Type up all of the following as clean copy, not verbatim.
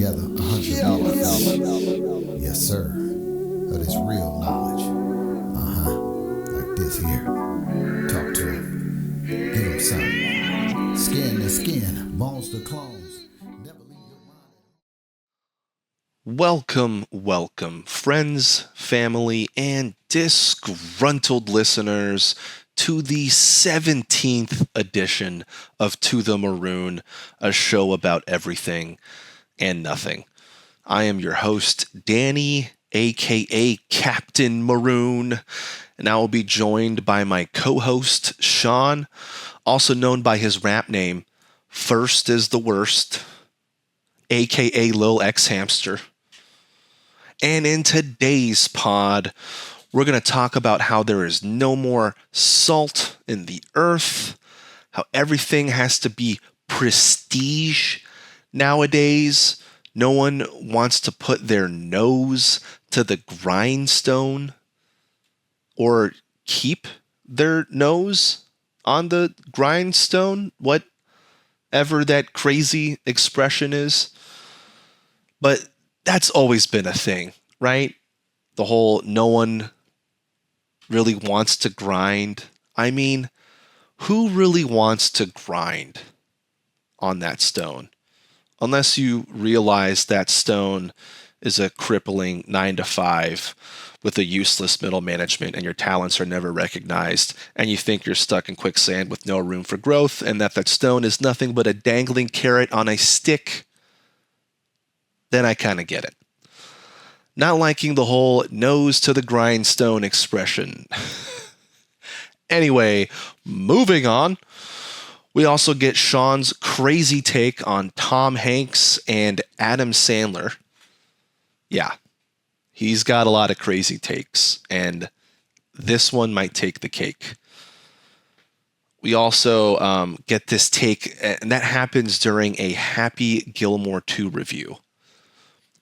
together 100 without, yes sir, of this real knowledge. Like this here. Talk to him. Give him something. Skin to skin, bones to clones. Never leave your mind. Welcome, friends, family, and disgruntled listeners to the 17th edition of To the Maroon, a show about everything and nothing. I am your host, Danny, aka Captain Maroon, and I will be joined by my co-host, Sean, also known by his rap name, First is the Worst, aka Lil X Hamster. And in today's pod, we're going to talk about how there is no more salt in the earth, how everything has to be prestige nowadays. No one wants to put their nose to the grindstone or keep their nose on the grindstone, whatever that crazy expression is. But that's always been a thing, right? The whole no one really wants to grind. I mean, who really wants to grind on that stone? Unless you realize that stone is a crippling 9-to-5 with a useless middle management and your talents are never recognized and you think you're stuck in quicksand with no room for growth and that stone is nothing but a dangling carrot on a stick, then I kind of get it. Not liking the whole nose to the grindstone expression. Anyway, moving on. We also get Sean's crazy take on Tom Hanks and Adam Sandler. Yeah, he's got a lot of crazy takes, and this one might take the cake. We also get this take, and that happens during a Happy Gilmore 2 review,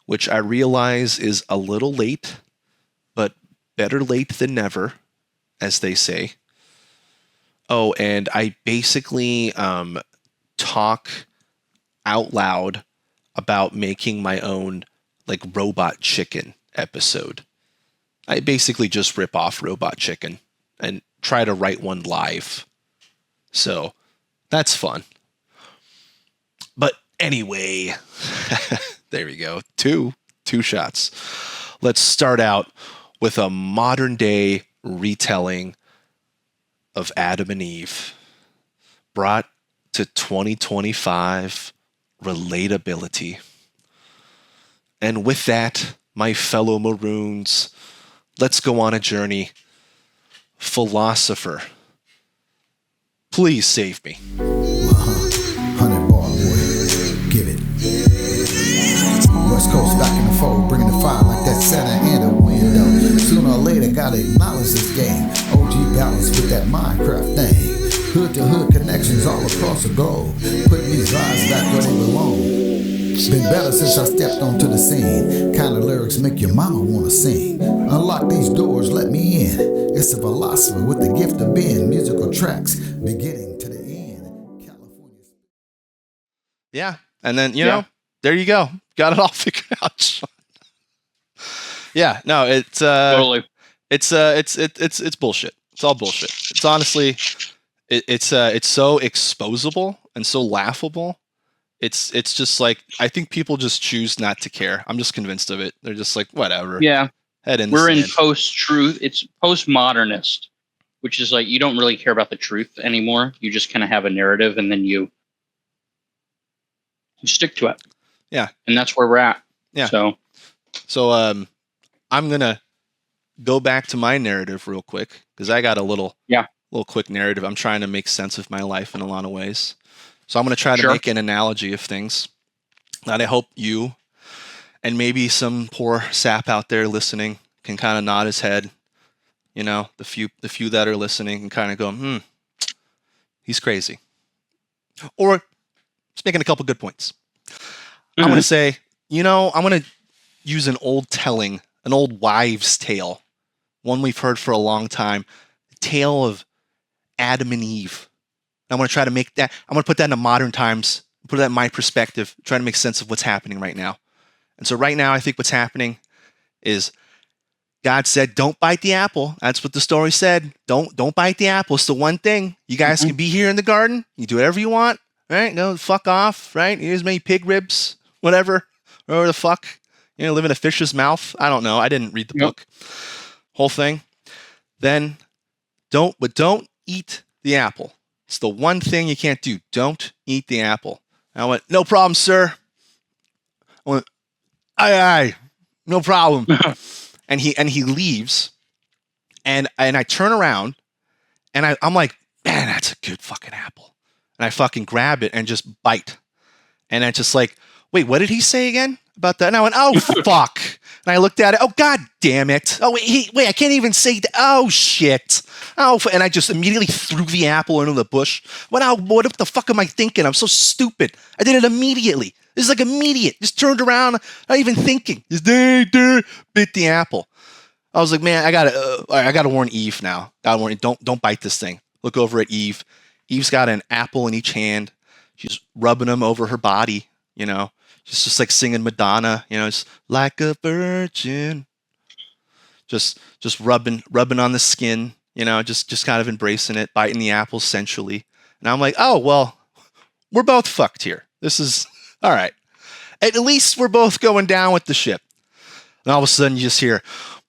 which I realize is a little late, but better late than never, as they say. Oh, and I basically talk out loud about making my own Robot Chicken episode. I basically just rip off Robot Chicken and try to write one live. So that's fun. But anyway, there we go. Two shots. Let's start out with a modern day retelling of Adam and Eve, brought to 2025 relatability. And with that, my fellow Maroons, let's go on a journey. Philosopher, please save me. 100 bar, boy. Give it. West Coast back in the fold, bringing the fire like that Santa in a window. Sooner or later, gotta acknowledge this game. OG balance with that Minecraft thing. Hood to hood connections all across the globe. Putting these vibes back where they belong. Been better since I stepped onto the scene. Kind of lyrics make your mama wanna sing. Unlock these doors, let me in. It's a philosopher with the gift of being. Musical tracks beginning to the end. California. Yeah, and then you know, there you go. Got it all figured out. Yeah, no, it's Totally. It's bullshit. It's all bullshit. It's honestly, it's so exposable and so laughable. It's just I think people just choose not to care. I'm just convinced of it. They're just like, whatever. Yeah. Head in. We're in post-truth. It's postmodernist, which is you don't really care about the truth anymore. You just kind of have a narrative and then you stick to it. Yeah. And that's where we're at. Yeah. So I'm going to go back to my narrative real quick because I got a little quick narrative. I'm trying to make sense of my life in a lot of ways. So I'm going to try to make an analogy of things that I hope you and maybe some poor sap out there listening can kind of nod his head. You know, the few that are listening can kind of go, he's crazy. Or just making a couple good points. I'm going to say, I'm going to use an old wives' tale, one we've heard for a long time, the tale of Adam and Eve. I'm going to try to make that, I'm going to put that into modern times, put that in my perspective, try to make sense of what's happening right now. And so right now, I think what's happening is God said, don't bite the apple. That's what the story said. Don't bite the apple. It's the one thing. You guys can be here in the garden. You do whatever you want, right? Go fuck off, right? Eat as many pig ribs, whatever the fuck. Live in a fish's mouth. I don't know. I didn't read the book. Whole thing. Then don't eat the apple. It's the one thing you can't do. Don't eat the apple. I went, no problem, sir. I went, aye, no problem. and he leaves, and I turn around, and I'm like, man, that's a good fucking apple. And I fucking grab it and just bite. And I just like, wait, what did he say again about that? And I went, oh, fuck. And I looked at it. Oh, God damn it. Oh, wait, I can't even say that. Oh, shit. Oh, and I just immediately threw the apple into the bush. What the fuck am I thinking? I'm so stupid. I did it immediately. This is like immediate. Just turned around, not even thinking. Just bit the apple. I was like, man, I gotta warn Eve now. Gotta warn you, don't bite this thing. Look over at Eve. Eve's got an apple in each hand. She's rubbing them over her body, She's just like singing Madonna, it's like a virgin. Just rubbing on the skin, just kind of embracing it, biting the apple sensually. And I'm like, oh, well, we're both fucked here. This is all right. At least we're both going down with the ship. And all of a sudden you just hear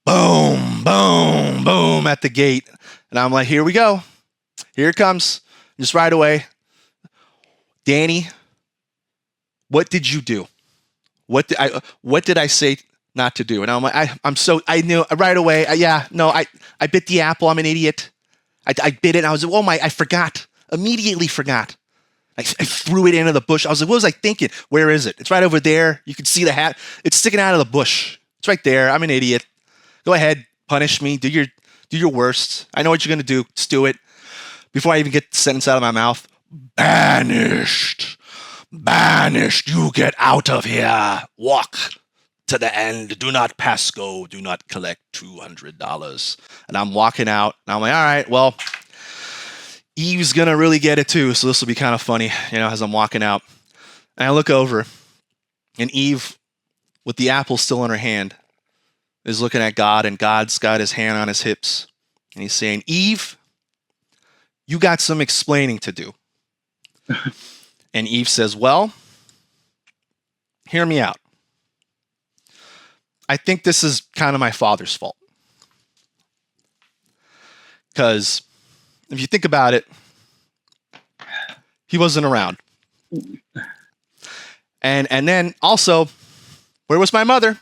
boom, boom, boom at the gate. And I'm like, here we go. Here it comes. Just right away. Danny, what did you do? What did I say not to do? And I'm like, I knew right away. I bit the apple. I'm an idiot. I bit it. And I was like, I forgot. Immediately forgot. I threw it into the bush. I was like, what was I thinking? Where is it? It's right over there. You can see the hat. It's sticking out of the bush. It's right there. I'm an idiot. Go ahead. Punish me. Do your worst. I know what you're going to do. Just do it. Before I even get the sentence out of my mouth, banished. Banished. You get out of here. Walk to the end. Do not pass go. Do not collect $200. And I'm walking out. And I'm like, all right, well, Eve's going to really get it too. So this will be kind of funny, as I'm walking out. And I look over, and Eve, with the apple still in her hand, is looking at God, and God's got his hand on his hips. And he's saying, Eve, you got some explaining to do. And Eve says, well, hear me out. I think this is kind of my father's fault. Because if you think about it, he wasn't around. And then also, where was my mother?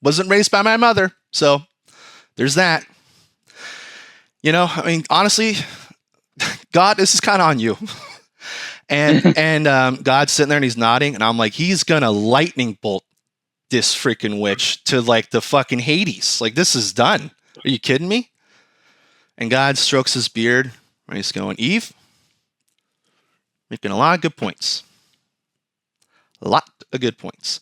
Wasn't raised by my mother. So there's that. Honestly, God, this is kind of on you. And God's sitting there and he's nodding, and I'm like, he's gonna lightning bolt this freaking witch to like the fucking Hades. Like, this is done. Are you kidding me? And God strokes his beard, and he's going, Eve, making a lot of good points. A lot of good points.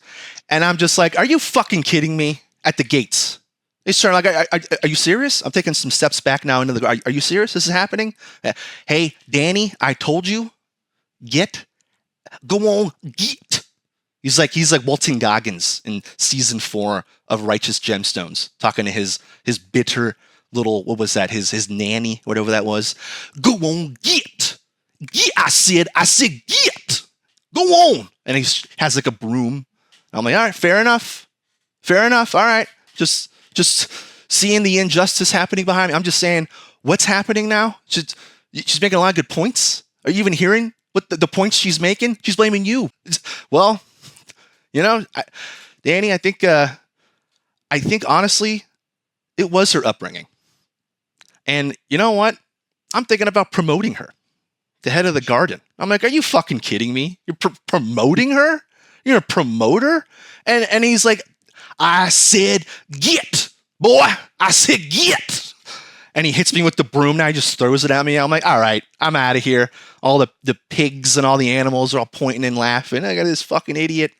And I'm just like, are you fucking kidding me? At the gates. He's turning like, are you serious? I'm taking some steps back now into the, are you serious? This is happening? Hey, Danny, I told you. Go on, get. He's like Walton Goggins in season 4 of Righteous Gemstones, talking to his bitter little, what was that? His nanny, whatever that was. Go on, get. I said, get. Go on. And he has like a broom. I'm like, all right, fair enough. All right. Just seeing the injustice happening behind me. I'm just saying, what's happening now? She's making a lot of good points. Are you even hearing what the points she's making? She's blaming you. Well, Danny, I think honestly, it was her upbringing. And you know what? I'm thinking about promoting her to head of the garden. I'm like, are you fucking kidding me? You're promoting her? You're a promoter? And he's like, I said, get, boy. I said, get. And he hits me with the broom. Now he just throws it at me. I'm like, all right, I'm out of here. All the pigs and all the animals are all pointing and laughing. I got this fucking idiot.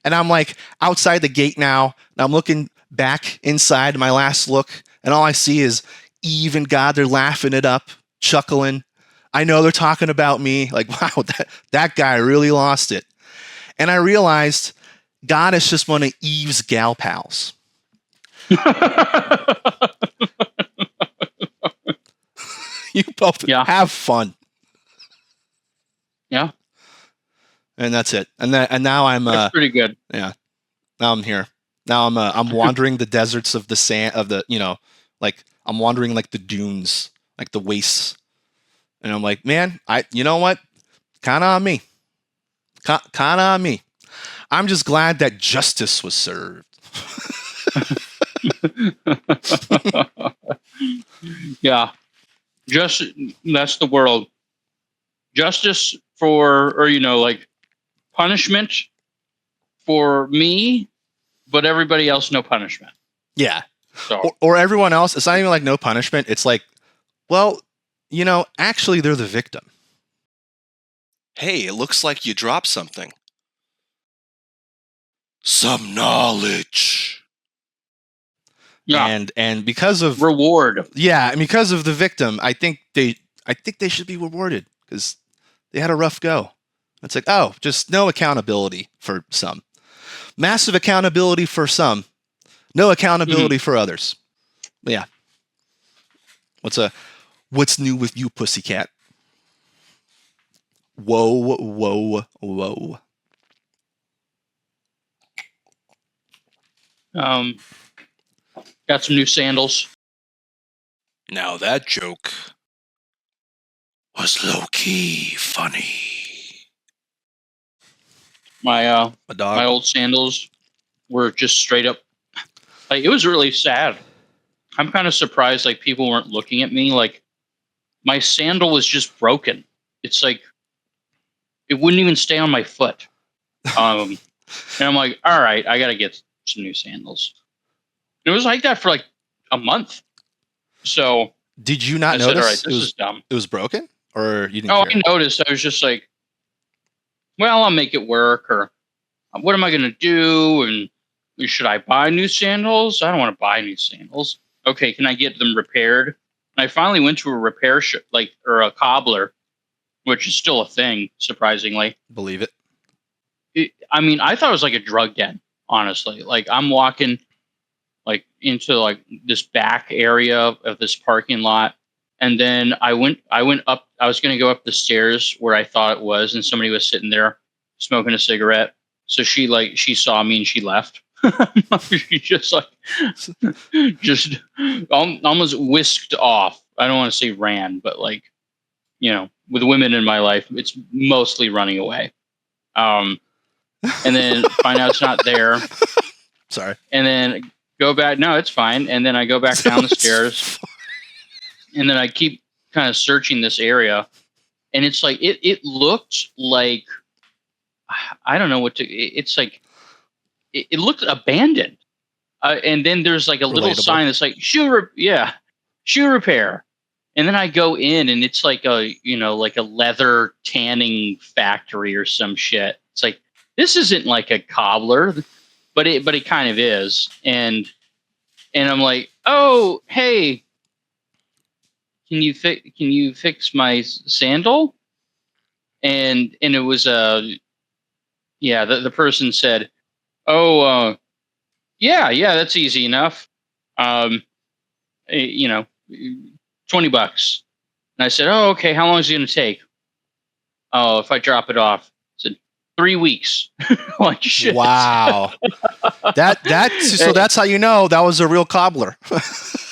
And I'm like outside the gate now. And I'm looking back inside my last look. And all I see is Eve and God. They're laughing it up, chuckling. I know they're talking about me. Like, wow, that guy really lost it. And I realized God is just one of Eve's gal pals. You both have fun. Yeah. And that's it. And now I'm That's pretty good. Yeah. Now I'm here. Now I'm wandering the deserts of the sand of the, like I'm wandering like the dunes, like the wastes. And I'm like, man, you know what? Kind of on me. Kind of on me. I'm just glad that justice was served. Yeah. That's the world. Justice or like punishment for me, but everybody else no punishment. Yeah. So or everyone else, it's not even like no punishment. It's like, well, actually they're the victim. Hey, it looks like you dropped something. Some knowledge. Yeah. And because of reward. Yeah, and because of the victim, I think they should be rewarded because they had a rough go. It's like, oh, just no accountability for some. Massive accountability for some. No accountability for others. But yeah. What's new with you, pussycat? Whoa, whoa, whoa. Got some new sandals. Now that joke was low-key funny. My old sandals were just straight up. Like, it was really sad. I'm kind of surprised like people weren't looking at me. Like, my sandal was just broken. It's like it wouldn't even stay on my foot. And I'm like, all right, I gotta get some new sandals. And it was like that for like a month. So did you not I notice said, all right, this is dumb. It was broken, or you didn't? No, care? I noticed. I was just like, well, I'll make it work, or what am I gonna do? And should I buy new sandals? I don't want to buy new sandals. Okay, can I get them repaired? And I finally went to a repair shop, or a cobbler, which is still a thing, surprisingly. Believe it. I mean, I thought it was like a drug den, honestly. Like, I'm walking like into like this back area of this parking lot, and then I went up. I was going to go up the stairs where I thought it was, and somebody was sitting there smoking a cigarette. So she saw me and she left. She just almost whisked off. I don't want to say ran, but like, with women in my life, it's mostly running away. And then find out it's not there. Sorry. And then go back. No, it's fine. And then I go back down the stairs, and then I keep kind of searching this area, and it's like it looked like, I don't know what to. It's like it looked abandoned. And then there's like a little sign that's like shoe repair. And then I go in, and it's like a leather tanning factory or some shit. It's like, this isn't like a cobbler, but it kind of is. And I'm like, oh, hey, can you fix my sandal? And it was the person said, oh, yeah, that's easy enough. $20. And I said, oh, okay, how long is it going to take? Oh, if I drop it off, I said 3 weeks. Like, shit. Wow. So that's how you know that was a real cobbler.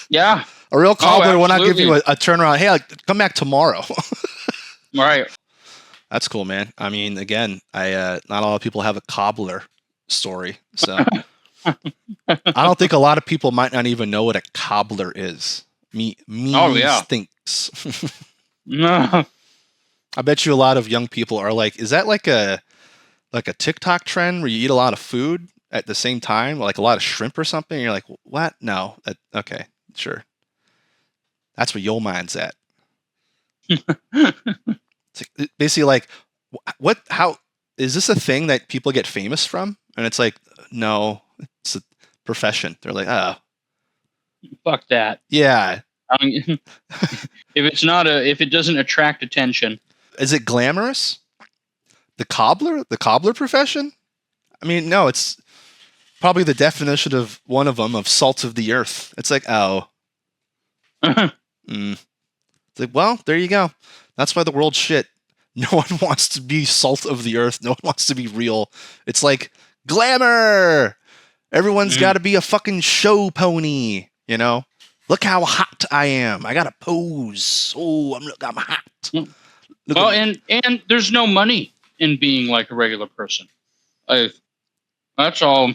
Yeah. A real cobbler will not give you a turnaround. Hey, come back tomorrow. Right. That's cool, man. I mean, again, not a lot of people have a cobbler story, so I don't think a lot of people might not even know what a cobbler is. Me thinks. No. I bet you a lot of young people are like, is that like a TikTok trend where you eat a lot of food at the same time, like a lot of shrimp or something? And you're like, what? No. Okay, sure. That's where your mind's at. It's like, basically like, how is this a thing that people get famous from? And it's like, no, it's a profession. They're like, oh, fuck that. Yeah. I mean, if it doesn't attract attention. Is it glamorous? The cobbler profession? I mean, no, it's probably the definition of one of them of salt of the earth. It's like, oh. It's like, well, there you go. That's why the world's shit. No one wants to be salt of the earth. No one wants to be real. It's like glamour. Everyone's got to be a fucking show pony, you know? Look how hot I am. I got to pose. Oh, I'm hot. Look well, at me. and there's no money in being like a regular person. That's all.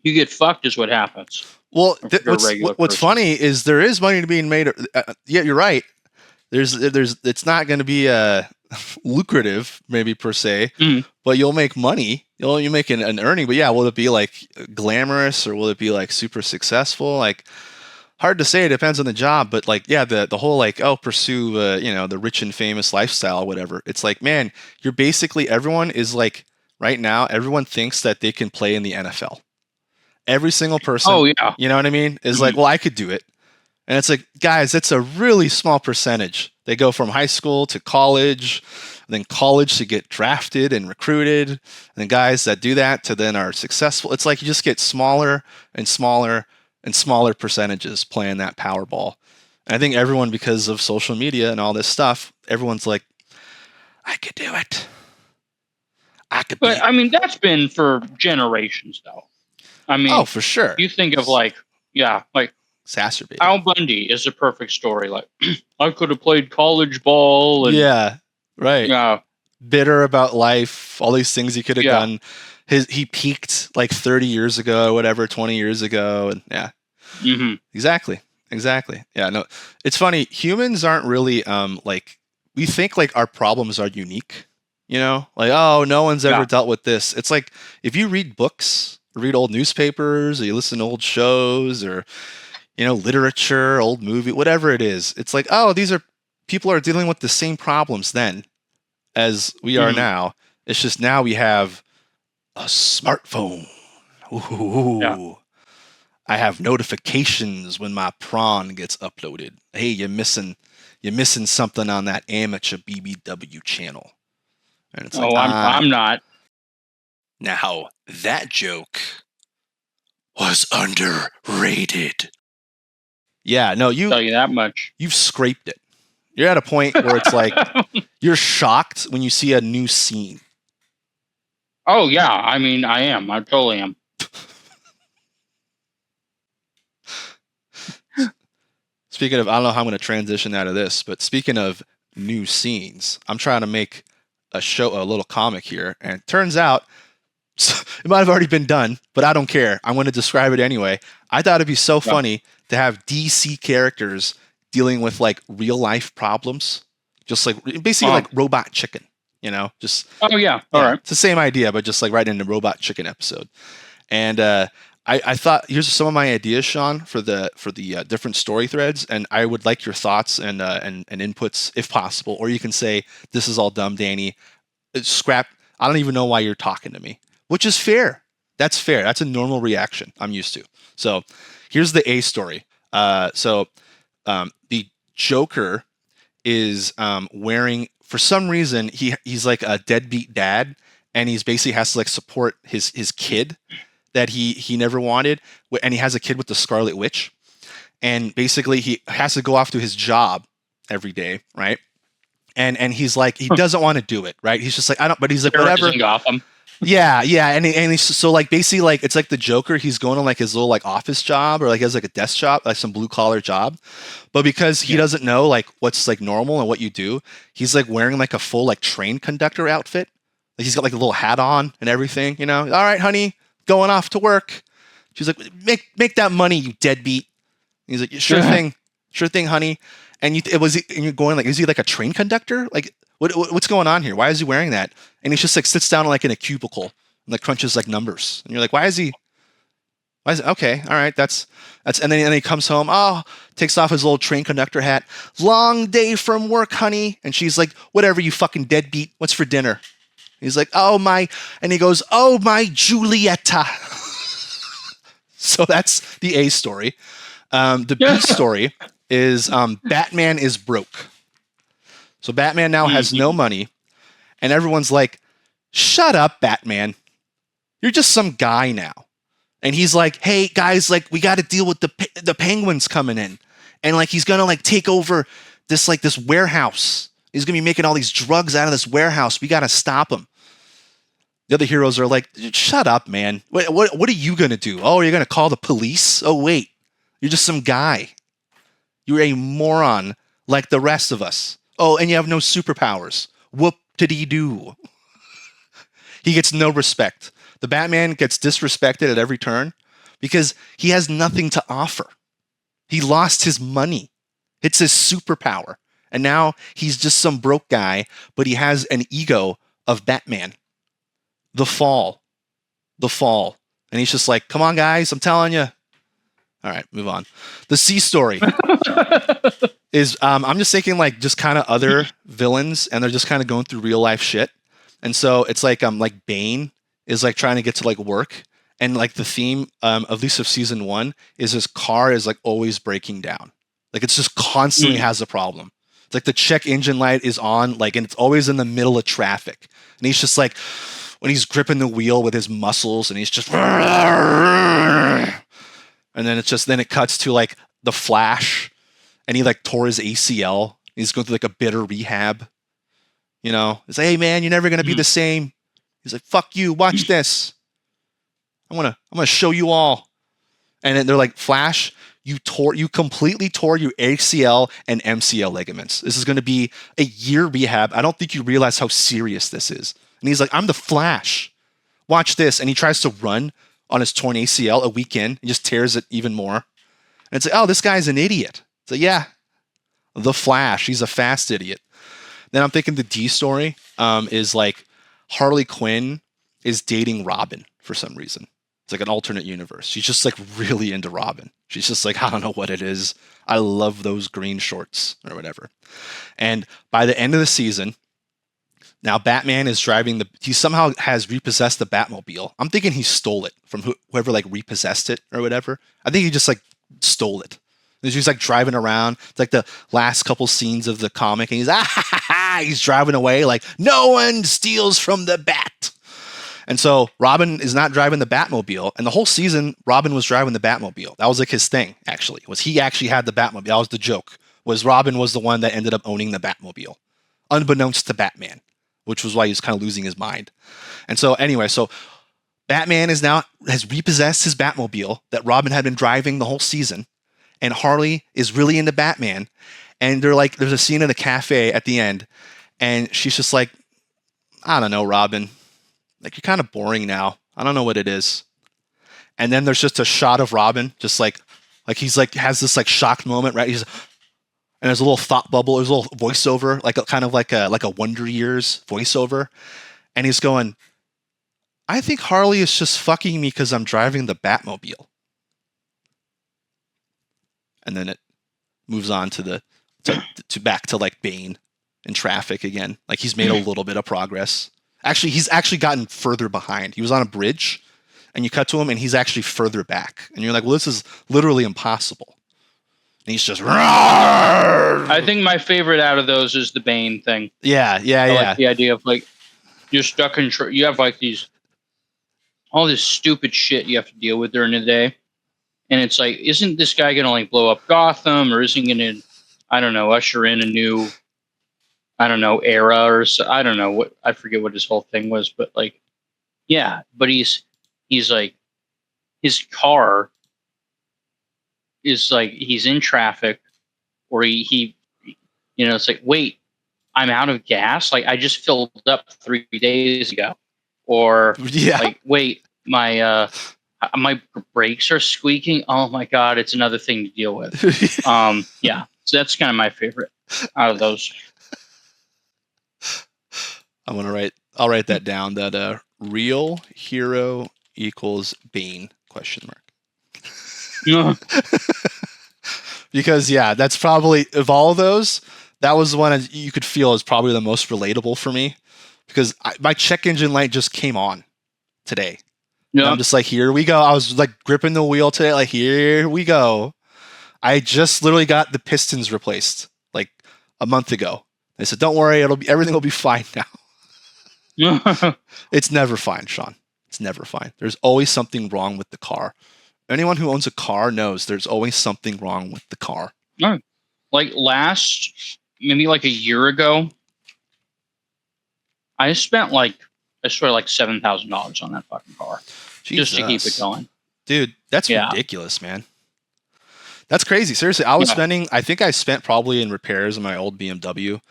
You get fucked is what happens. Well, If you're a regular what's person. funny is there is money to being made. Yeah, you're right. There's it's not going to be lucrative maybe per se, but you'll make money. You make an earning. But yeah, will it be like glamorous or will it be like super successful? Like hard to say. It depends on the job. But like yeah, the whole like pursue the rich and famous lifestyle or whatever. It's like man, you're basically everyone is like right now. Everyone thinks that they can play in the NFL. Every single person, Oh yeah, you know what I mean, is like, well, I could do it. And it's like, guys, it's a really small percentage. They go from high school to college, then college to get drafted and recruited. And then guys that do that to then are successful. It's like you just get smaller and smaller and smaller percentages playing that Powerball. And I think everyone, because of social media and all this stuff, everyone's like, I could do it. but I mean that's been for generations though. I mean, oh, for sure. You think of like Exacerbated. Al Bundy is a perfect story. Like I could have played college ball. And, yeah, right. Yeah. Bitter about life, all these things he could have done. He peaked like 30 years ago or whatever, 20 years ago. And yeah. Mm-hmm. Exactly. Yeah, no, it's funny. Humans aren't really like we think like our problems are unique, you know, like, oh, no one's ever dealt with this. It's like if you read books, read old newspapers, or you listen to old shows or, literature, old movie, whatever it is. It's like, oh, people are dealing with the same problems then as we are now. It's just now we have a smartphone. Ooh. Yeah. I have notifications when my prawn gets uploaded. Hey, you're missing something on that amateur BBW channel. And it's like, I'm not. Now, that joke was underrated. Yeah, no, I'll tell you that much. You've scraped it. You're at a point where it's like you're shocked when you see a new scene. Oh yeah, I mean, I am. I totally am. Speaking of, I don't know how I'm going to transition out of this, but speaking of new scenes, I'm trying to make a little comic here, and it turns out it might have already been done, but I don't care. I'm going to describe it anyway. I thought it'd be so funny to have DC characters dealing with like real life problems, just like basically like Robot Chicken, just. Oh yeah. All right. It's the same idea, but just like right in the Robot Chicken episode. And I thought here's some of my ideas, Sean, for the different story threads, and I would like your thoughts and inputs if possible, or you can say this is all dumb, Danny. Scrap. I don't even know why you're talking to me. Which is fair. That's fair. That's a normal reaction I'm used to. So here's the A story. The Joker is wearing, for some reason, he's like a deadbeat dad, and he's basically has to like support his kid that he never wanted, and he has a kid with the Scarlet Witch, and basically he has to go off to his job every day, right? And he's like he doesn't want to do it, right? He's just like I don't, but he's like whatever. Yeah, and he's so like basically like it's like the Joker. He's going to like his little like office job or like he has like a desk job, like some blue collar job, but because he doesn't know like what's like normal and what you do, he's like wearing like a full like train conductor outfit. Like he's got like a little hat on and everything, All right, honey, going off to work. She's like, make that money, you deadbeat. He's like, sure thing, honey. And you're going like, is he like a train conductor? Like, what's going on here? Why is he wearing that? And he just like sits down like in a cubicle and like crunches like numbers. And you're like, why is he? Okay, all right, that's and then he comes home. Oh, takes off his little train conductor hat. Long day from work, honey. And she's like, whatever, you fucking deadbeat. What's for dinner? He's like, oh my, and he goes, oh my Julieta. So that's the A story. The B story is Batman is broke. So Batman now has no money, and everyone's like, shut up, Batman. You're just some guy now. And he's like, hey, guys, like, we got to deal with the penguins coming in. And, like, he's going to, like, take over this warehouse. He's going to be making all these drugs out of this warehouse. We got to stop him. The other heroes are like, shut up, man. What are you going to do? Oh, you're going to call the police? Oh, wait. You're just some guy. You're a moron like the rest of us. Oh, and you have no superpowers. Whoop did he do? He gets no respect. The Batman gets disrespected at every turn because he has nothing to offer. He lost his money. It's his superpower. And now he's just some broke guy, but he has an ego of Batman. The fall. And he's just like, come on, guys, I'm telling you. All right, move on. The C story is, I'm just thinking like just kind of other villains, and they're just kind of going through real life shit. And so it's like Bane is like trying to get to like work, and like the theme at least of season 1 is his car is like always breaking down. Like it's just constantly has a problem. It's like the check engine light is on, like, and it's always in the middle of traffic. And he's just like, when he's gripping the wheel with his muscles, and he's just, and then it cuts to like the Flash, and he like tore his ACL. He's going through like a bitter rehab. You know, it's like, hey man, you're never gonna be the same. He's like, fuck you, watch this. I'm gonna show you all. And then they're like, Flash, you completely tore your ACL and MCL ligaments. This is gonna be a year rehab. I don't think you realize how serious this is. And he's like, I'm the Flash. Watch this. And he tries to run on his torn ACL a week in and just tears it even more. And it's like, oh, this guy's an idiot. It's like, yeah, the Flash. He's a fast idiot. Then I'm thinking the D story is like Harley Quinn is dating Robin for some reason. It's like an alternate universe. She's just like really into Robin. She's just like, I don't know what it is. I love those green shorts or whatever. And by the end of the season, now Batman is driving he somehow has repossessed the Batmobile. I'm thinking he stole it from whoever like repossessed it or whatever. I think he just like stole it. He's like driving around. It's like the last couple scenes of the comic, and he's driving away like no one steals from the Bat. And so Robin is not driving the Batmobile, and the whole season Robin was driving the Batmobile. That was like his thing. Actually, was he actually had the Batmobile? That was the joke. Was Robin was the one that ended up owning the Batmobile, unbeknownst to Batman, which was why he was kind of losing his mind. And so anyway, so Batman has repossessed his Batmobile that Robin had been driving the whole season. And Harley is really into Batman. And they're like, there's a scene in the cafe at the end. And she's just like, I don't know, Robin. Like, you're kind of boring now. I don't know what it is. And then there's just a shot of Robin, just like he's like, has this like shocked moment, right? And there's a little thought bubble. There's a little voiceover, like a Wonder Years voiceover. And he's going, I think Harley is just fucking me because I'm driving the Batmobile. And then it moves on to back to like Bane in traffic again. Like he's made a little bit of progress. Actually, he's actually gotten further behind. He was on a bridge, and you cut to him, and he's actually further back. And you're like, well, this is literally impossible. And he's just, I think my favorite out of those is the Bane thing. Yeah. Like the idea of like you're stuck in, you have like all this stupid shit you have to deal with during the day. And it's like, isn't this guy going to like blow up Gotham, or isn't going to, I don't know, usher in a new, I don't know, era or so, I don't know what, I forget what his whole thing was, but like, yeah, but he's like, his car is like, he's in traffic, or he, you know, it's like, wait, I'm out of gas. Like I just filled up 3 days ago, or like, wait, my brakes are squeaking. Oh my God, it's another thing to deal with. Yeah, so that's kind of my favorite out of those. I'll write that down. That real hero equals Bane ? Because yeah, that's probably of all of those, that was the one you could feel is probably the most relatable for me, because my check engine light just came on today. Yeah. I'm just like, here we go. I was like gripping the wheel today, like, here we go. I just literally got the pistons replaced like a month ago. They said, don't worry, everything will be fine now. It's never fine, Sean. It's never fine. There's always something wrong with the car. Anyone who owns a car knows there's always something wrong with the car. No. Like maybe like a year ago, I spent like $7,000 on that fucking car. Jesus. Just to keep it going. Dude, that's ridiculous, man. That's crazy. Seriously, I think I spent probably in repairs on my old BMW,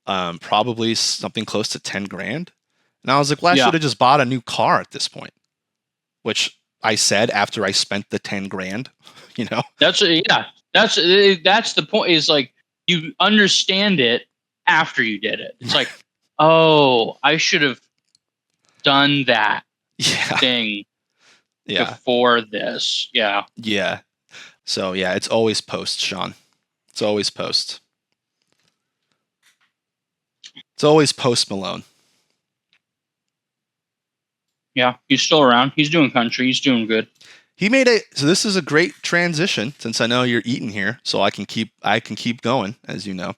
probably something close to 10 grand. And I was like, well, I should have just bought a new car at this point, which I said after I spent the 10 grand, you know? That's the point, is like, you understand it after you did it. It's like, oh, I should have done that thing before this. Yeah. Yeah. So yeah, it's always post, Sean. It's always post. It's always Post Malone. Yeah, he's still around. He's doing country. He's doing good. So this is a great transition, since I know you're eating here, so I can keep going, as you know.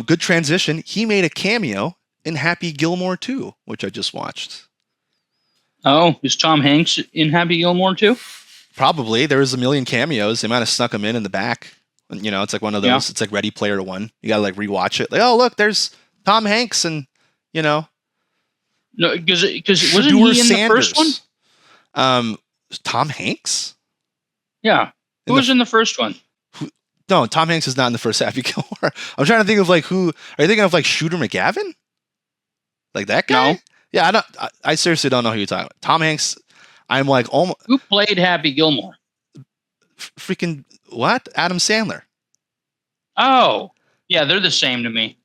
Good transition. He made a cameo in Happy Gilmore 2, which I just watched. Oh, is Tom Hanks in Happy Gilmore too? Probably. There was a million cameos. They might have snuck him in the back. You know, it's like one of those. Yeah. It's like Ready Player One. You gotta like rewatch it. Like, oh look, there's Tom Hanks, and you know. No, because wasn't he in the first one? Tom Hanks? Yeah. Who was in the first one? No, Tom Hanks is not in the first Happy Gilmore. I'm trying to think of like who. Are you thinking of like Shooter McGavin? Like that guy? No. Yeah, I seriously don't know who you're talking about. Tom Hanks. I'm like, oh. Who played Happy Gilmore? Freaking what? Adam Sandler. Oh, yeah, they're the same to me.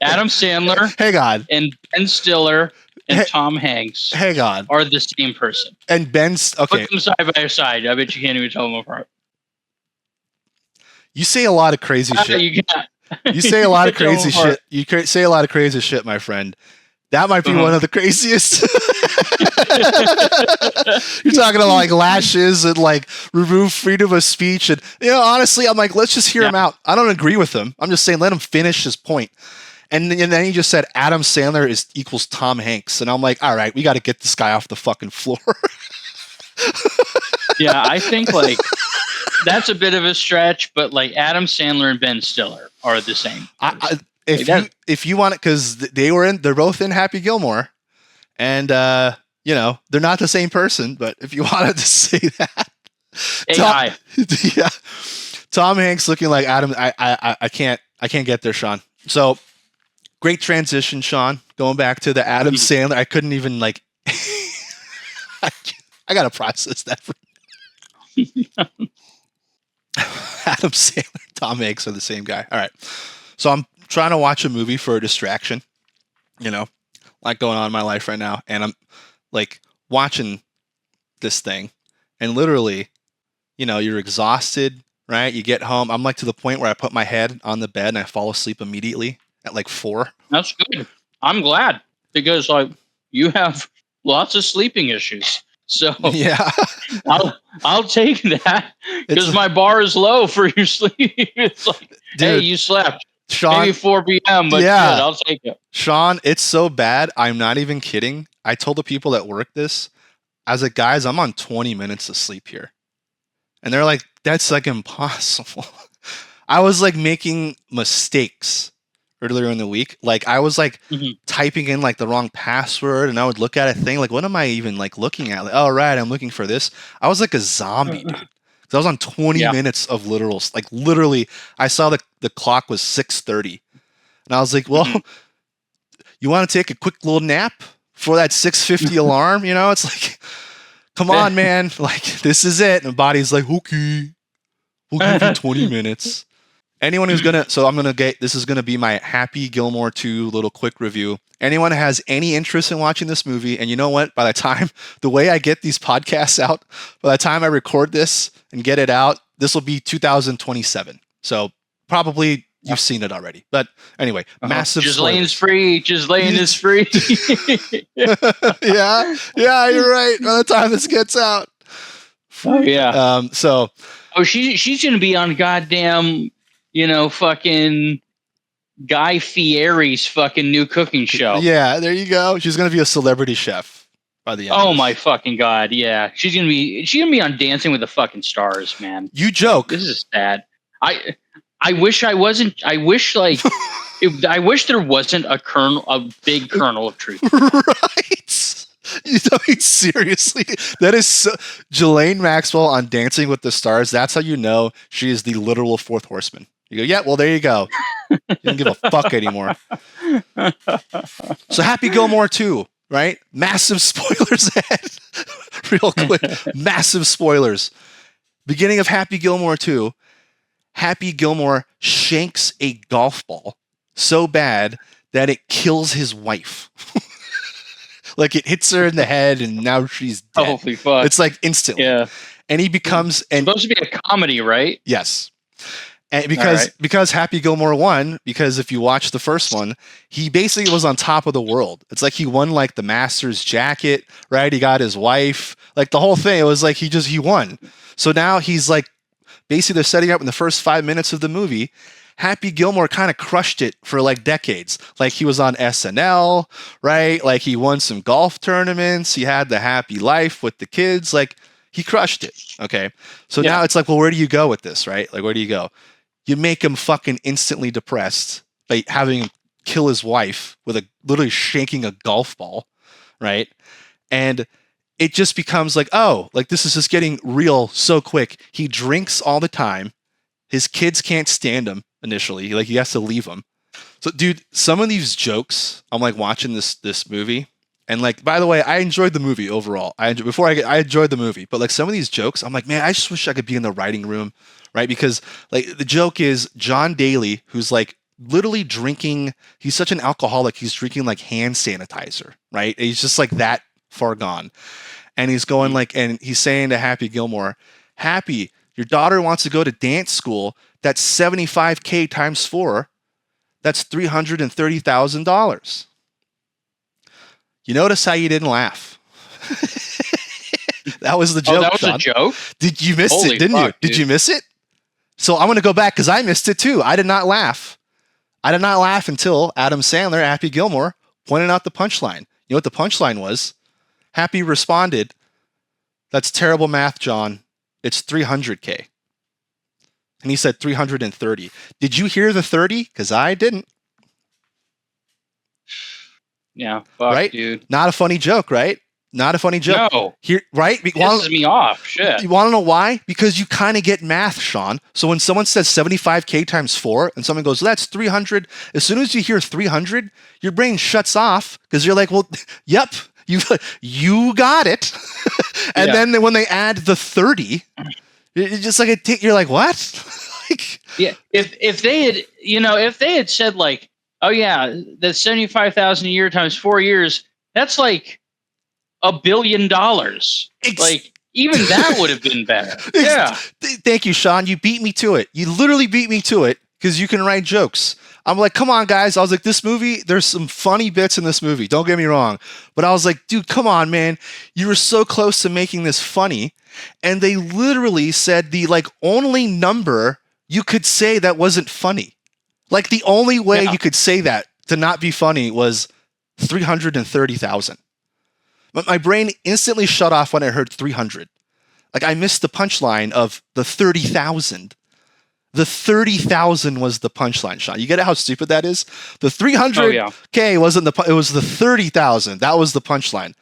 Adam Sandler, hang on, and Ben Stiller and Tom Hanks, hang on, are the same person. And Ben's okay. Put them side by side. I bet you can't even tell them apart. You say a lot of crazy shit. You can't. You say a lot of crazy shit. You say a lot of crazy shit, my friend. That might be one of the craziest. You're talking about like lashes and like remove freedom of speech, and honestly, I'm like, let's just hear him out. I don't agree with him. I'm just saying, let him finish his point. And then he just said Adam Sandler equals Tom Hanks, and I'm like, all right, we got to get this guy off the fucking floor. Yeah, I think like that's a bit of a stretch, but like Adam Sandler and Ben Stiller are the same. If you want it, because they're both in Happy Gilmore, and they're not the same person. But if you wanted to say that, Tom Hanks looking like Adam. I can't get there, Sean. So great transition, Sean. Going back to the Adam Sandler, I couldn't even like. I gotta process that. Adam Sandler, Tom Hanks are the same guy. All right, so I'm trying to watch a movie for a distraction, like going on in my life right now. And I'm like watching this thing, and literally, you're exhausted, right? You get home. I'm like to the point where I put my head on the bed and I fall asleep immediately at like 4. That's good. I'm glad, because like you have lots of sleeping issues. So yeah, I'll take that, because my bar is low for your sleep. It's like, dude, hey, you slept. Sean, maybe 4 p.m., but yeah, good, I'll take it. Sean, it's so bad. I'm not even kidding. I told the people at work this. I was like, guys, I'm on 20 minutes of sleep here. And they're like, that's like impossible. I was like making mistakes earlier in the week. Like I was like typing in like the wrong password, and I would look at a thing like, what am I even like looking at? Like, oh, right, I'm looking for this. I was like a zombie, dude. I was on 20 minutes of literally, I saw the clock was 6:30. And I was like, well, you want to take a quick little nap for that 6:50 alarm? It's like, come on, man. Like, this is it. And the body's like, okay, we'll give you 20 minutes. Anyone who's this is going to be my Happy Gilmore 2 little quick review. Anyone has any interest in watching this movie, and you know what? By the time, the way I get these podcasts out, by the time I record this and get it out, this will be 2027. So probably you've seen it already. But anyway, massive Gislane's free. Gislane is free. Yeah, you're right. By the time this gets out. Oh, yeah. So. Oh, she's going to be on goddamn, fucking Guy Fieri's fucking new cooking show. Yeah, there you go. She's gonna be a celebrity chef by the end. Oh of my this. fucking god, yeah. She's gonna be on Dancing with the fucking Stars, man. You joke. This is sad. I wish I wasn't. I wish I wish there wasn't a big kernel of truth. Right? You know, I mean, seriously, that is so, Ghislaine Maxwell on Dancing with the Stars. That's how you know she is the literal fourth horseman. You go, yeah, well, there you go. You don't give a fuck anymore. So Happy Gilmore 2, right? Massive spoilers ahead. Real quick, massive spoilers. Beginning of Happy Gilmore 2, Happy Gilmore shanks a golf ball so bad that it kills his wife. Like it hits her in the head and now she's dead. Holy fuck. It's like instantly. Yeah. And he becomes It's supposed to be a comedy, right? yes. And because Happy Gilmore won, because if you watch the first one, he basically was on top of the world. It's like he won like the Masters jacket, right? He got his wife, like the whole thing. It was like he won. So now he's like, basically they're setting up in the first 5 minutes of the movie. Happy Gilmore kind of crushed it for like decades. Like he was on SNL, right? Like he won some golf tournaments. He had the happy life with the kids. Like he crushed it. Okay. So now it's like, well, where do you go with this, right? Like, where do you go? You make him fucking instantly depressed by having him kill his wife with literally shaking a golf ball, right? And it just becomes like, oh, like this is just getting real so quick. He drinks all the time. His kids can't stand him initially. Like he has to leave them. So, dude, some of these jokes, I'm like watching this movie, and like, by the way, I enjoyed the movie overall. I enjoyed the movie, but like some of these jokes, I'm like, man, I just wish I could be in the writing room, right? Because like the joke is John Daly, who's like literally drinking. He's such an alcoholic. He's drinking like hand sanitizer, right? He's just like that far gone, and he's going like, and he's saying to Happy Gilmore, Happy, your daughter wants to go to dance school. That's $75K times 4. That's $330,000. You notice how you didn't laugh? That was the joke. Oh, that was Sean. a joke? Did you miss Holy it? Didn't fuck, you? Did you miss it? So I'm going to go back because I missed it too. I did not laugh. I did not laugh until Adam Sandler, Happy Gilmore, pointed out the punchline. You know what the punchline was? Happy responded, "That's terrible math, John. It's $300K." And he said 330. Did you hear the 30? Because I didn't. Yeah, fuck, right? dude. Not a funny joke, right? Not a funny joke. No. Here, right? Pisses me off. Shit. You want to know why? Because you kind of get math, Sean. So when someone says 75K times 4 and someone goes, well, that's 300. As soon as you hear 300, your brain shuts off because you're like, well, yep, you got it. And then when they add the 30, it's just like you're like, what? Like, yeah. If they had said like, oh yeah, that's 75,000 a year times 4 years, that's like $1 billion. Like even that would have been better. Yeah. Thank you, Sean. You beat me to it. You literally beat me to it because you can write jokes. I'm like, come on, guys. I was like, this movie, there's some funny bits in this movie. Don't get me wrong. But I was like, dude, come on, man. You were so close to making this funny. And they literally said the like only number you could say that wasn't funny. Like the only way you could say that to not be funny was 330,000. But my brain instantly shut off when I heard 300. Like I missed the punchline of the 30,000. The 30,000 was the punchline, Sean. You get how stupid that is? The 300K wasn't it was the 30,000. That was the punchline.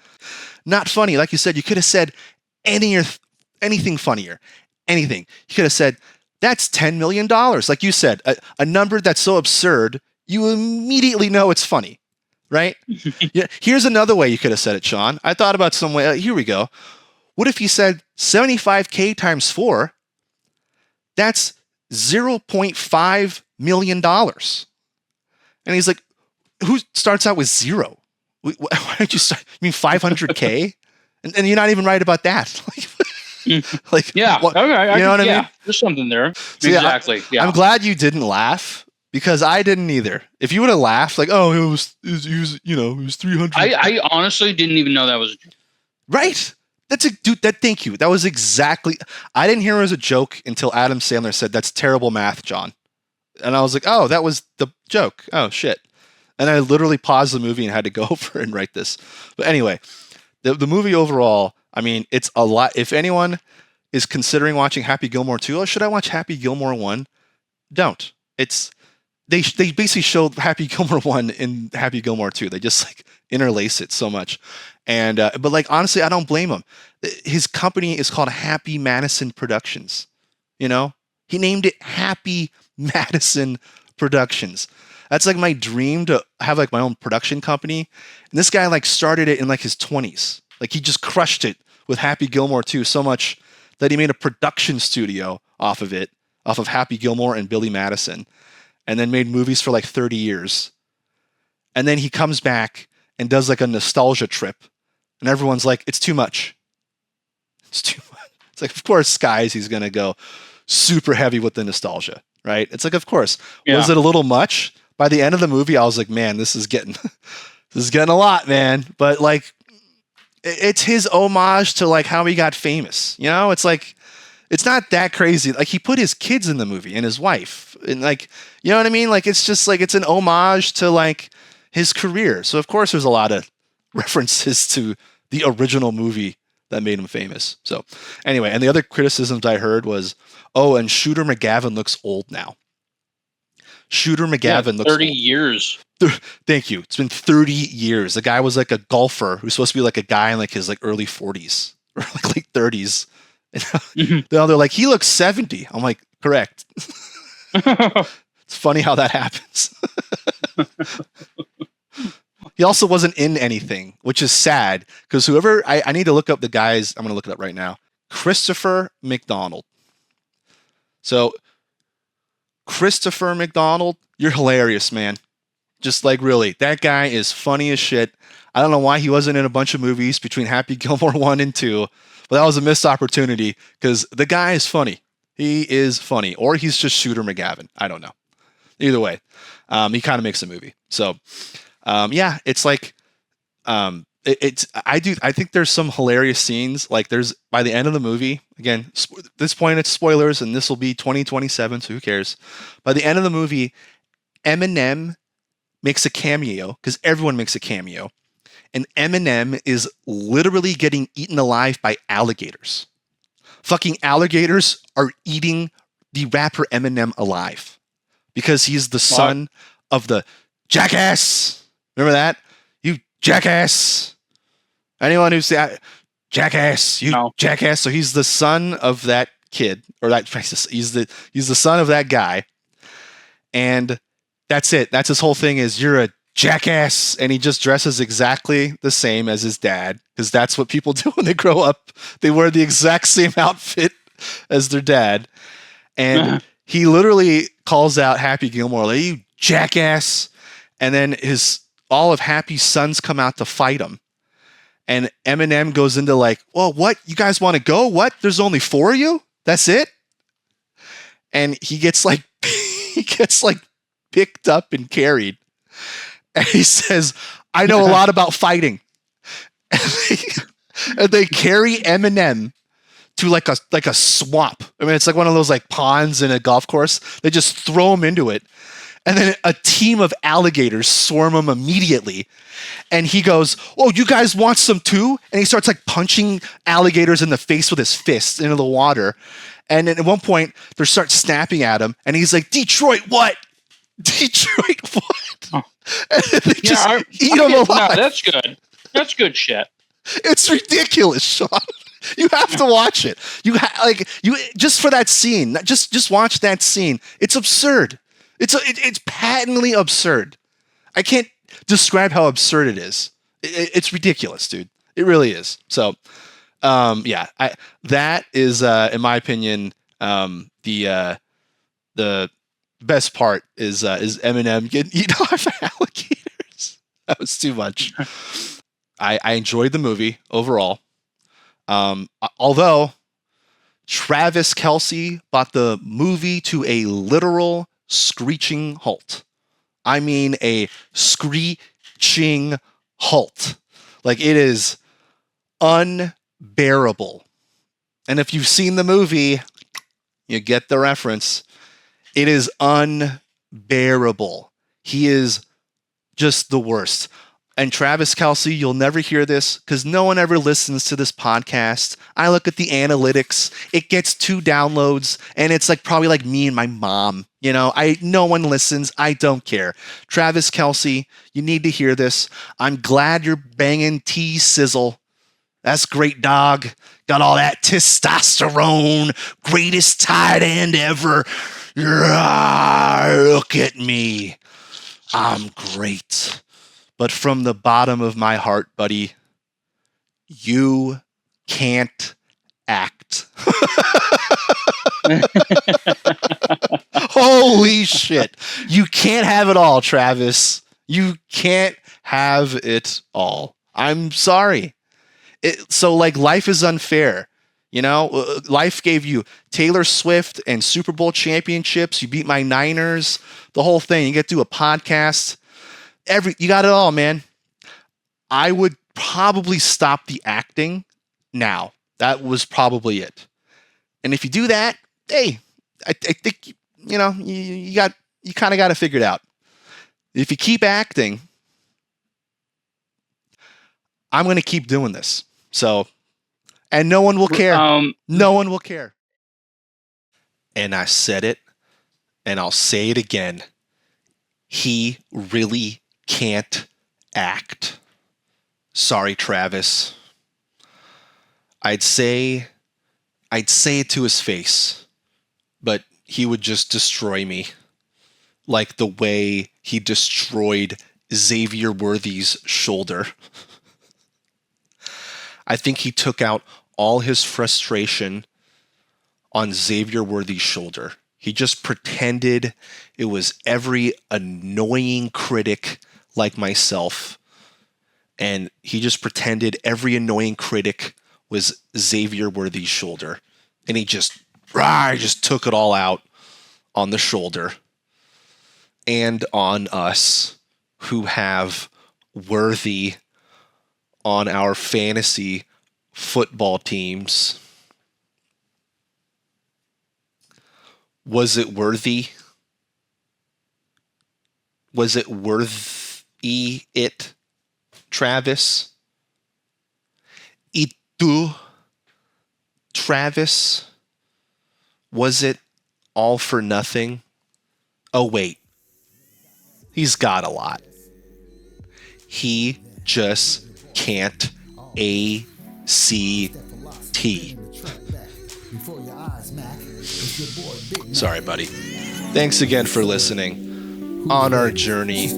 Not funny. Like you said, you could have said anything funnier. Anything. You could have said, that's $10 million. Like you said, a number that's so absurd, you immediately know it's funny, right? Yeah. Here's another way you could have said it, Sean. I thought about some way. Here we go. What if you said 75K times 4? That's $0.5 million. And he's like, who starts out with 0? Why don't you start? You mean 500K? And you're not even right about that. Like, yeah, what, okay, you know what I mean? There's something there. So, exactly. Yeah, I'm glad you didn't laugh because I didn't either. If you would have laughed, like, oh, it was 300. I honestly didn't even know that was a joke. Right. Thank you. That was exactly. I didn't hear it as a joke until Adam Sandler said, "That's terrible math, John." And I was like, oh, that was the joke. Oh, shit. And I literally paused the movie and had to go over and write this. But anyway, the movie overall, I mean, it's a lot. If anyone is considering watching Happy Gilmore 2, or should I watch Happy Gilmore 1? Don't. It's they basically showed Happy Gilmore 1 in Happy Gilmore 2. They just like interlace it so much. And but like honestly, I don't blame him. His company is called Happy Madison Productions. You know? He named it Happy Madison Productions. That's like my dream, to have like my own production company. And this guy like started it in like his 20s. Like he just crushed it with Happy Gilmore 2 so much that he made a production studio off of it, off of Happy Gilmore and Billy Madison, and then made movies for like 30 years. And then he comes back and does like a nostalgia trip, and everyone's like, it's too much. It's too much. It's like, of course, Skies, he's going to go super heavy with the nostalgia, right? It's like, of course. Yeah. Was it a little much? By the end of the movie, I was like, man, this is getting a lot, man. But like, it's his homage to like how he got famous. You know, it's like, it's not that crazy. Like he put his kids in the movie and his wife, and like, you know what I mean? Like, it's just like, it's an homage to like his career. So of course there's a lot of references to the original movie that made him famous. So anyway, and the other criticisms I heard was, oh, and Shooter McGavin looks old now. Shooter McGavin looks 30 years. Thank you. It's been 30 years. The guy was like a golfer who's supposed to be like a guy in like his like early 40s or like late 30s. And now they're like, he looks 70. I'm like, correct. It's funny how that happens. He also wasn't in anything, which is sad, because whoever, I need to look up the guys. I'm going to look it up right now. Christopher McDonald. So Christopher McDonald, you're hilarious, man. Just like, really, that guy is funny as shit. I don't know why he wasn't in a bunch of movies between Happy Gilmore 1 and 2, but that was a missed opportunity, because the guy is funny. He is funny. Or he's just Shooter McGavin. I don't know. Either way, he kind of makes a movie. So, yeah, it's like, I think there's some hilarious scenes. Like there's, by the end of the movie, again, this point it's spoilers, and this will be 2027, so who cares? By the end of the movie, Eminem makes a cameo, because everyone makes a cameo, and Eminem is literally getting eaten alive by alligators. Fucking alligators are eating the rapper Eminem alive, because he's the son of the jackass. Remember that? You jackass. Anyone who's jackass, you jackass. So he's the son of that kid, or that he's the son of that guy. And that's it. That's his whole thing, is you're a jackass. And he just dresses exactly the same as his dad, because that's what people do when they grow up. They wear the exact same outfit as their dad. And he literally calls out Happy Gilmore, like, you jackass. And then all of Happy's sons come out to fight him. And Eminem goes into like, well, what? You guys want to go? What? There's only 4 of you? That's it? And he gets like picked up and carried. And he says, I know a lot about fighting. And they carry Eminem to like a swamp. I mean, it's like one of those like ponds in a golf course. They just throw him into it. And then a team of alligators swarm him immediately. And he goes, oh, you guys want some too? And he starts like punching alligators in the face with his fists into the water. And then at one point, they start snapping at him. And he's like, Detroit what? Detroit what? Oh. And they just eat him alive. No, that's good. That's good shit. It's ridiculous, Sean. You have to watch it. You just for that scene. Just watch that scene. It's absurd. It's patently absurd. I can't describe how absurd it is. It's ridiculous, dude. It really is. So, yeah, that is, in my opinion, the best part is Eminem getting eaten off alligators. That was too much. I enjoyed the movie overall. Although Travis Kelce brought the movie to a literal screeching halt. I mean a screeching halt. Like, it is unbearable. And if you've seen the movie, you get the reference. It is unbearable. unbearable. He is just the worst. And Travis Kelce, you'll never hear this because no one ever listens to this podcast. I look at the analytics. It gets 2 downloads, and it's like probably like me and my mom. No one listens. I don't care. Travis Kelce, you need to hear this. I'm glad you're banging T-Sizzle. That's great, dog. Got all that testosterone. Greatest tight end ever. Look at me. I'm great. But from the bottom of my heart, buddy, you can't act. Holy shit. You can't have it all, Travis. You can't have it all. I'm sorry. So life is unfair. Life gave you Taylor Swift and Super Bowl championships. You beat my Niners, the whole thing. You get to do a podcast. You got it all, man. I would probably stop the acting now. That was probably it. And if you do that, hey, I think you kind of got it figured out. If you keep acting, I'm going to keep doing this. So, and no one will care. No one will care. And I said it, and I'll say it again. He really can't act. Sorry, Travis. I'd say it to his face, but he would just destroy me, like the way he destroyed Xavier Worthy's shoulder. I think he took out all his frustration on Xavier Worthy's shoulder. He just pretended it was every annoying critic like myself. And he just pretended every annoying critic was Xavier Worthy's shoulder. And he just took it all out on the shoulder. And on us who have Worthy on our fantasy football teams. Was it worthy? Was it worthy it, Travis? Itu, Travis? Was it all for nothing? Oh, wait. He's got a lot. He just can't A-C-T. Sorry, buddy. Thanks again for listening on our journey to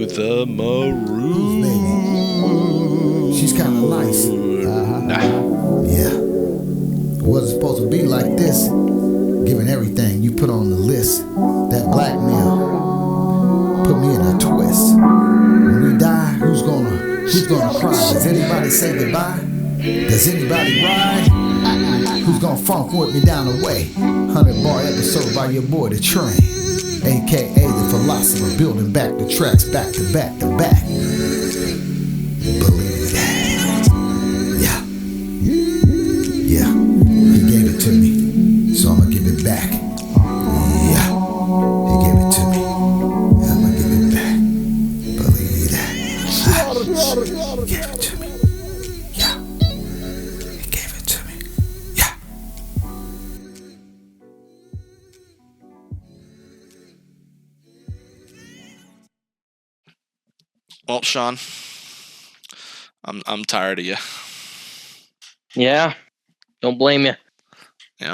the Maroon. She's kind of nice. Yeah. It wasn't supposed to be like this. Given everything you put on the list, that blackmail put me in a twist. When we die, who's gonna cry? Does anybody say goodbye? Does anybody ride? Who's gonna funk with me down the way? 100-bar episode by your boy The Train, aka the Philosopher, building back the tracks back to back to back. Believe that. Yeah. He gave it to me, so I'ma give it back. Yeah. He gave it to me. I'ma give it back. Believe that. He gave it to me. Yeah. He gave it to me. Yeah. Well, Sean, I'm tired of you. Yeah. Don't blame you.